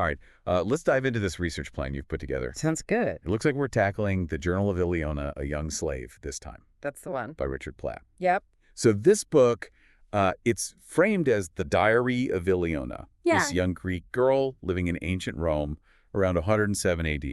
All right, let's dive into this research plan you've put together. Sounds good. It looks like we're tackling the Journal of Iliona, A Young Slave, this time, That's the one. by Richard Platt. Yep. So this book, it's framed as the Diary of Iliona, this young Greek girl living in ancient Rome around 107 AD.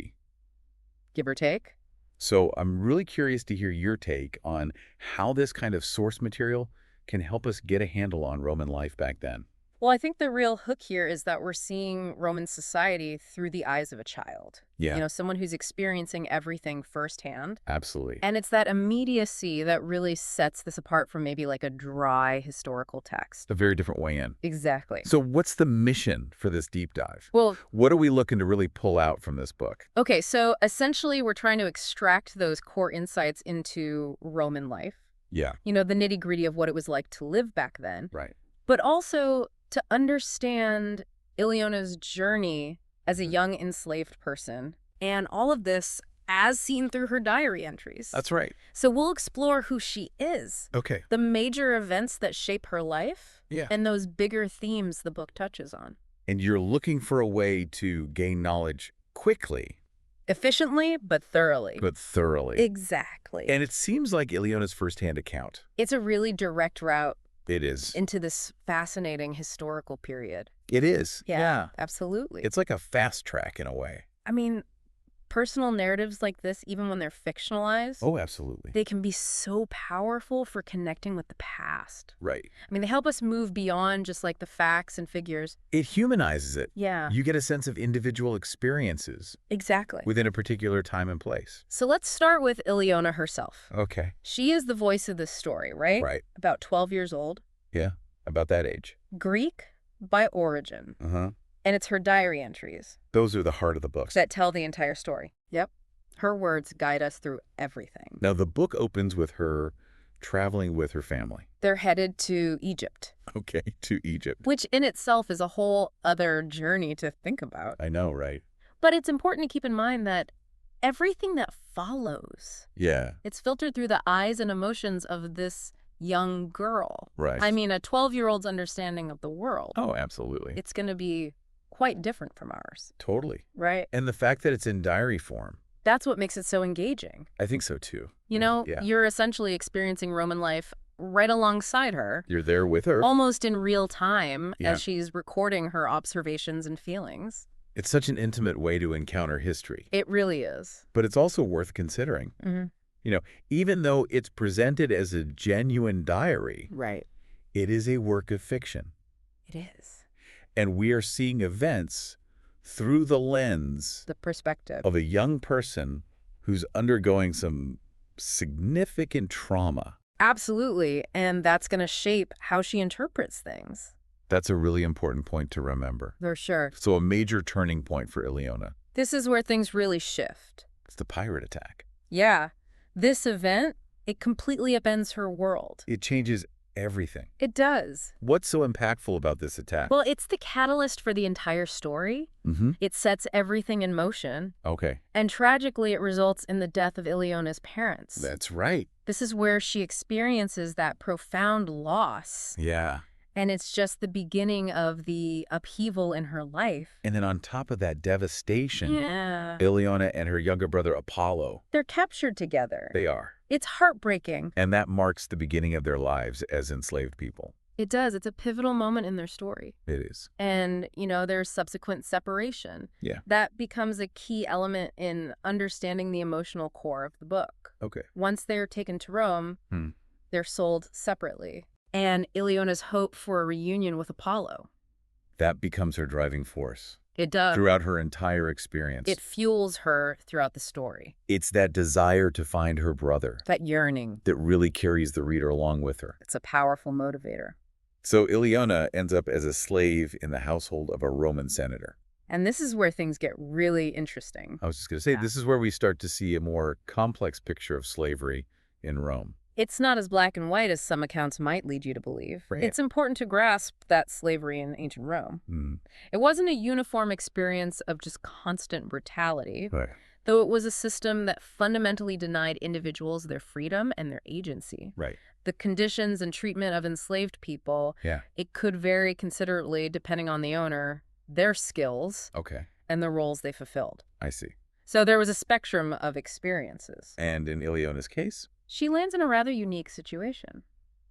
Give or take. So I'm really curious to hear your take on how this kind of source material can help us get a handle on Roman life back then. Well, I think the real hook here is that we're seeing Roman society through the eyes of a child. Yeah. You know, someone who's experiencing everything firsthand. Absolutely. And it's that immediacy that really sets this apart from maybe like a dry historical text. A very different way in. Exactly. So what's the mission for this deep dive? Well, What are we looking to really pull out from this book? okay, so essentially we're trying to extract those core insights into Roman life. Yeah. You know, the nitty-gritty of what it was like to live back then. Right. But also to understand Iliona's journey as a young enslaved person, and all of this as seen through her diary entries. That's right. So we'll explore who she is, Okay. the major events that shape her life, Yeah. and those bigger themes the book touches on. And you're looking for a way to gain knowledge quickly, Efficiently, but thoroughly. but thoroughly. Exactly. And it seems like Iliona's firsthand account. It's a really direct route It is. into this fascinating historical period. It is. Yeah. Absolutely. It's like a fast track in a way. I mean, personal narratives like this, even when they're fictionalized, Oh, absolutely. they can be so powerful for connecting with the past. Right. I mean, they help us move beyond just like the facts and figures. It humanizes it. Yeah, You get a sense of individual experiences exactly. within a particular time and place. So let's start with Iliona herself. Okay. She is the voice of this story, right? Right. About 12 years old. Yeah. About that age. Greek by origin. Uh-huh. And it's her diary entries Those are the heart of the book. that tell the entire story. Yep. Her words guide us through everything. Now, the book opens with her traveling with her family. They're headed to Egypt, Okay, to Egypt. which in itself is a whole other journey to think about. I know, right? But it's important to keep in mind that everything that follows, Yeah, it's filtered through the eyes and emotions of this young girl. right. I mean, a 12-year-old's understanding of the world, Oh, absolutely. it's going to be quite different from ours, Totally. right? And the fact that it's in diary form, That's what makes it so engaging. I think so too. You know, Yeah. you're essentially experiencing Roman life right alongside her, You're there with her. almost in real time Yeah. as she's recording her observations and feelings. It's such an intimate way to encounter history. It really is. But it's also worth considering. You know, even though it's presented as a genuine diary, Right. it is a work of fiction. It is. And we are seeing events through the lens The perspective. of a young person who's undergoing some significant trauma. Absolutely. And that's going to shape how she interprets things. That's a really important point to remember. For sure. So a major turning point for Iliona. This is where things really shift. It's the pirate attack. Yeah. This event, it completely upends her world. It changes everything. It does. What's so impactful about this attack? Well, it's the catalyst for the entire story. Mm-hmm. It sets everything in motion. Okay. And tragically, it results in the death of Iliona's parents. That's right. This is where she experiences that profound loss. Yeah. And it's just the beginning of the upheaval in her life. And then on top of that devastation, Yeah. Iliona and her younger brother Apollo, They're captured together. they are. It's heartbreaking. And that marks the beginning of their lives as enslaved people. It does. It's a pivotal moment in their story. It is. And, you know, there's subsequent separation. Yeah. That becomes a key element in understanding the emotional core of the book. Okay. Once they're taken to Rome, Hmm. they're sold separately. And Iliona's hope for a reunion with Apollo. That becomes her driving force It does. throughout her entire experience. It fuels her throughout the story. It's that desire to find her brother That yearning. that really carries the reader along with her. It's a powerful motivator. So Iliona ends up as a slave in the household of a Roman senator. And this is where things get really interesting. I was just going to say, Yeah. this is where we start to see a more complex picture of slavery in Rome. It's not as black and white as some accounts might lead you to believe. Right. It's important to grasp that slavery in ancient Rome. Mm. It wasn't a uniform experience of just constant brutality, Right. though it was a system that fundamentally denied individuals their freedom and their agency. Right. The conditions and treatment of enslaved people, Yeah. it could vary considerably depending on the owner their skills, Okay, and the roles they fulfilled. I see. So there was a spectrum of experiences. And in Iliona's case, She lands in a rather unique situation.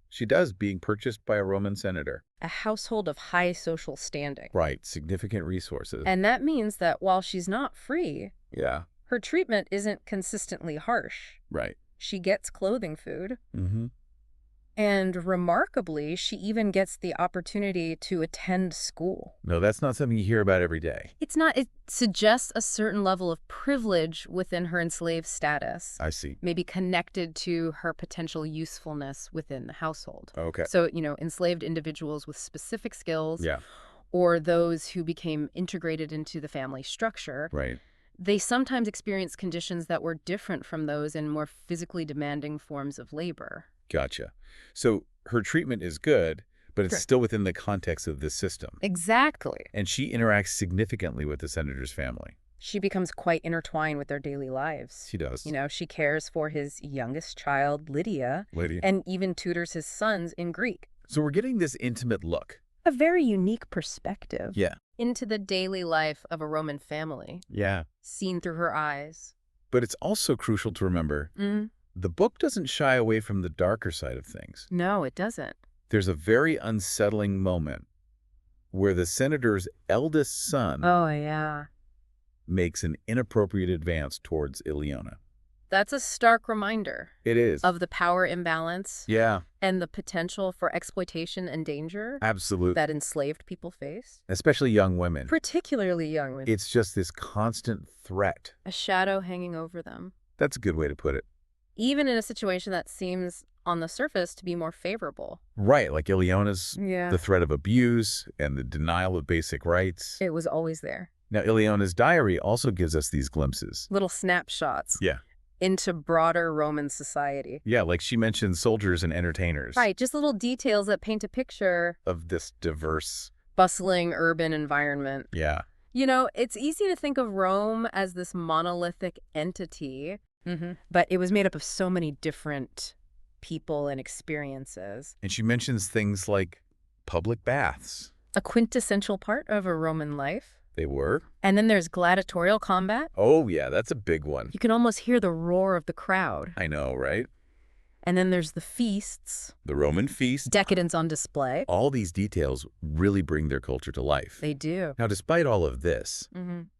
she does, being purchased by a Roman senator. A household of high social standing. Right, significant resources. And that means that while she's not free, Yeah, her treatment isn't consistently harsh. right. She gets clothing, food, Mm-hmm. and remarkably, she even gets the opportunity to attend school. No, that's not something you hear about every day. It's not, it suggests a certain level of privilege within her enslaved status, I see. maybe connected to her potential usefulness within the household. Okay. So, enslaved individuals with specific skills, Yeah, or those who became integrated into the family structure, right. they sometimes experience conditions that were different from those in more physically demanding forms of labor. Gotcha. So her treatment is good, but it's Sure. still within the context of this system. Exactly. And she interacts significantly with the senator's family. She becomes quite intertwined with their daily lives. She does. She cares for his youngest child, Lydia, Lydia. and even tutors his sons in Greek. So we're getting this intimate look. A very unique perspective Yeah. into the daily life of a Roman family, Yeah. seen through her eyes. But it's also crucial to remember the book doesn't shy away from the darker side of things. No, it doesn't. There's a very unsettling moment where the senator's eldest son Oh, yeah. makes an inappropriate advance towards Iliona. That's a stark reminder It is. of the power imbalance Yeah, and the potential for exploitation and danger absolutely. that enslaved people face, Especially young women. particularly young women. It's just this constant threat. A shadow hanging over them, That's a good way to put it. even in a situation that seems on the surface to be more favorable. Right, like Iliona's, Yeah. the threat of abuse and the denial of basic rights. It was always there. Now, Iliona's diary also gives us these glimpses. Little snapshots Yeah. into broader Roman society. Yeah, like she mentioned soldiers and entertainers. Right, just little details that paint a picture. Of this diverse. Bustling urban environment. Yeah. It's easy to think of Rome as this monolithic entity, but it was made up of so many different people and experiences. And she mentions things like public baths. A quintessential part of a Roman life. They were. And then there's gladiatorial combat. Oh, yeah, that's a big one. You can almost hear the roar of the crowd. I know, right? And then there's the feasts. The Roman feast. Decadence on display. All these details really bring their culture to life. They do. Now, despite all of this,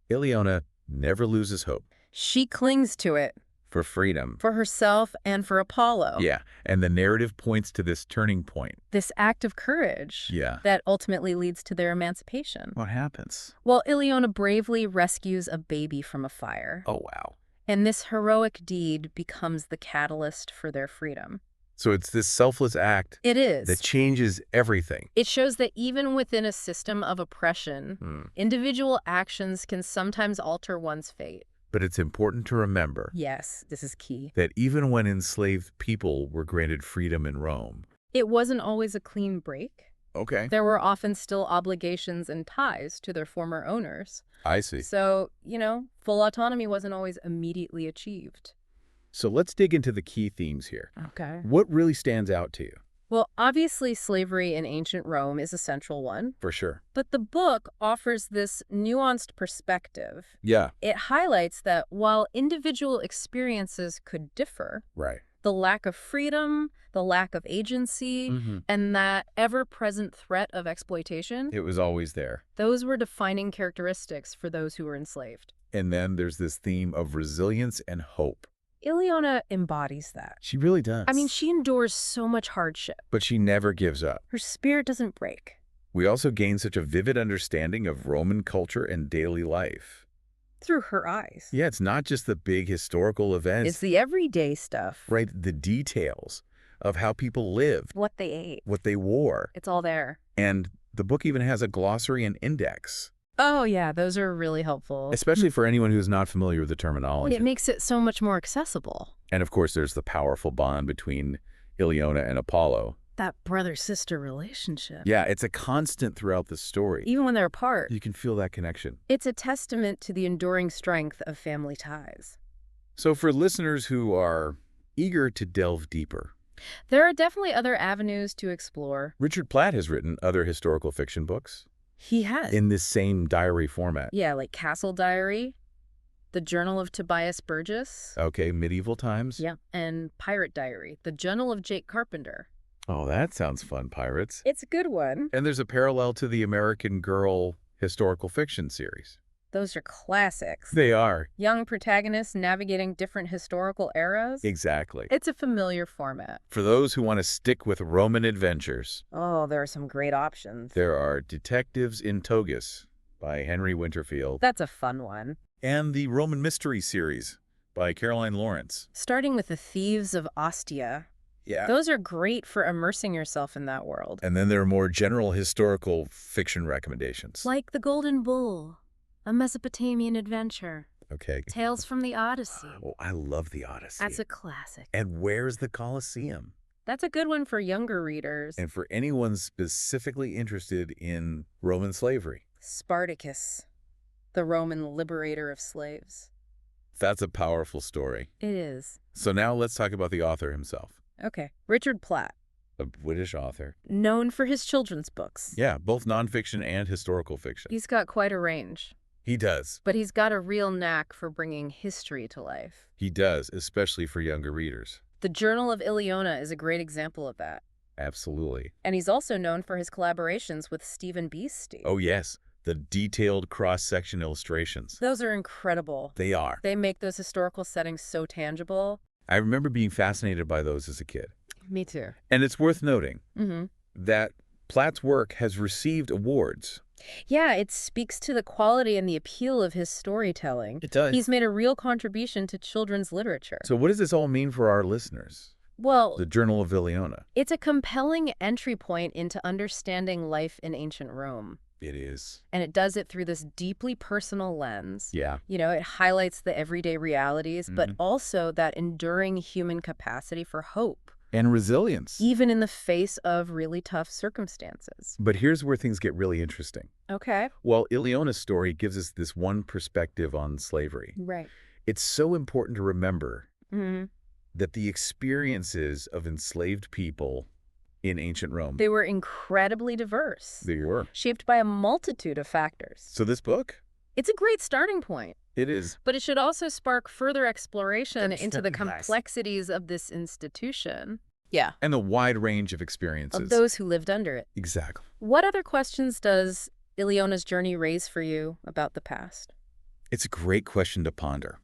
Iliona never loses hope. She clings to it. For freedom. For herself and for Apollo. Yeah, and the narrative points to this turning point. This act of courage. Yeah. That ultimately leads to their emancipation. What happens? Well, Iliona bravely rescues a baby from a fire. Oh, wow. And this heroic deed becomes the catalyst for their freedom. So it's this selfless act It is. that changes everything. It shows that even within a system of oppression, individual actions can sometimes alter one's fate. But it's important to remember Yes, this is key. that even when enslaved people were granted freedom in Rome. It wasn't always a clean break. Okay. There were often still obligations and ties to their former owners. I see. So, full autonomy wasn't always immediately achieved. So let's dig into the key themes here. Okay. What really stands out to you? Well, obviously, slavery in ancient Rome is a central one. For sure. But the book offers this nuanced perspective. Yeah. It highlights that while individual experiences could differ, Right. the lack of freedom, the lack of agency, and that ever-present threat of exploitation, It was always there. those were defining characteristics for those who were enslaved. And then there's this theme of resilience and hope. Iliona embodies that. She really does. I mean, she endures so much hardship. But she never gives up. Her spirit doesn't break. We also gain such a vivid understanding of Roman culture and daily life. Through her eyes. Yeah, it's not just the big historical events. It's the everyday stuff. Right, the details of how people lived, What they ate. what they wore. It's all there. And the book even has a glossary and index, Oh, yeah, those are really helpful. especially for anyone who's not familiar with the terminology. It makes it so much more accessible. And of course, there's the powerful bond between Iliona and Apollo. That brother-sister relationship. Yeah, it's a constant throughout the story. Even when they're apart. You can feel that connection. It's a testament to the enduring strength of family ties. So for listeners who are eager to delve deeper, There are definitely other avenues to explore. Richard Platt has written other historical fiction books. He has. In this same diary format. Yeah, like Castle Diary, the Journal of Tobias Burgess. Okay, medieval times. Yeah, and Pirate Diary, the Journal of Jake Carpenter. Oh, that sounds fun, pirates. It's a good one. And there's a parallel to the American Girl historical fiction series. Those are classics. They are. Young protagonists navigating different historical eras. Exactly. It's a familiar format. For those who want to stick with Roman adventures, Oh, there are some great options. there are Detectives in Togas by Henry Winterfield. That's a fun one. And the Roman Mystery series by Caroline Lawrence. Starting with The Thieves of Ostia. Yeah. Those are great for immersing yourself in that world. And then there are more general historical fiction recommendations. Like The Golden Bull, a Mesopotamian adventure. Okay. Tales from the Odyssey. Oh, I love the Odyssey. That's a classic. And Where's the Colosseum? That's a good one for younger readers. And for anyone specifically interested in Roman slavery. Spartacus, the Roman liberator of slaves. That's a powerful story. It is. So now let's talk about the author himself. Okay. Richard Platt, A British author. known for his children's books. Yeah, both nonfiction and historical fiction. He's got quite a range, He does. but he's got a real knack for bringing history to life. He does, especially for younger readers. The Journal of Iliona is a great example of that. Absolutely. And he's also known for his collaborations with Stephen Beastie. Oh, yes. The detailed cross-section illustrations. Those are incredible. They are. They make those historical settings so tangible. I remember being fascinated by those as a kid. Me too. And it's worth noting Mm-hmm. that Platt's work has received awards. Yeah, it speaks to the quality and the appeal of his storytelling. It does. He's made a real contribution to children's literature. So what does this all mean for our listeners? Well, The Journal of Iliona. it's a compelling entry point into understanding life in ancient Rome. It is. And it does it through this deeply personal lens. Yeah. You know, it highlights the everyday realities, but Mm-hmm. also that enduring human capacity for hope, And resilience. even in the face of really tough circumstances. But here's where things get really interesting. Okay. Well, Iliona's story gives us this one perspective on slavery. Right. It's so important to remember Mm-hmm. that the experiences of enslaved people in ancient Rome, They were incredibly diverse, they were. shaped by a multitude of factors. So this book, It's a great starting point, it is. but it should also spark further exploration into the Definitely. complexities of this institution. Yeah. And the wide range of experiences. Of those who lived under it. Exactly. What other questions does Iliona's journey raise for you about the past? It's a great question to ponder.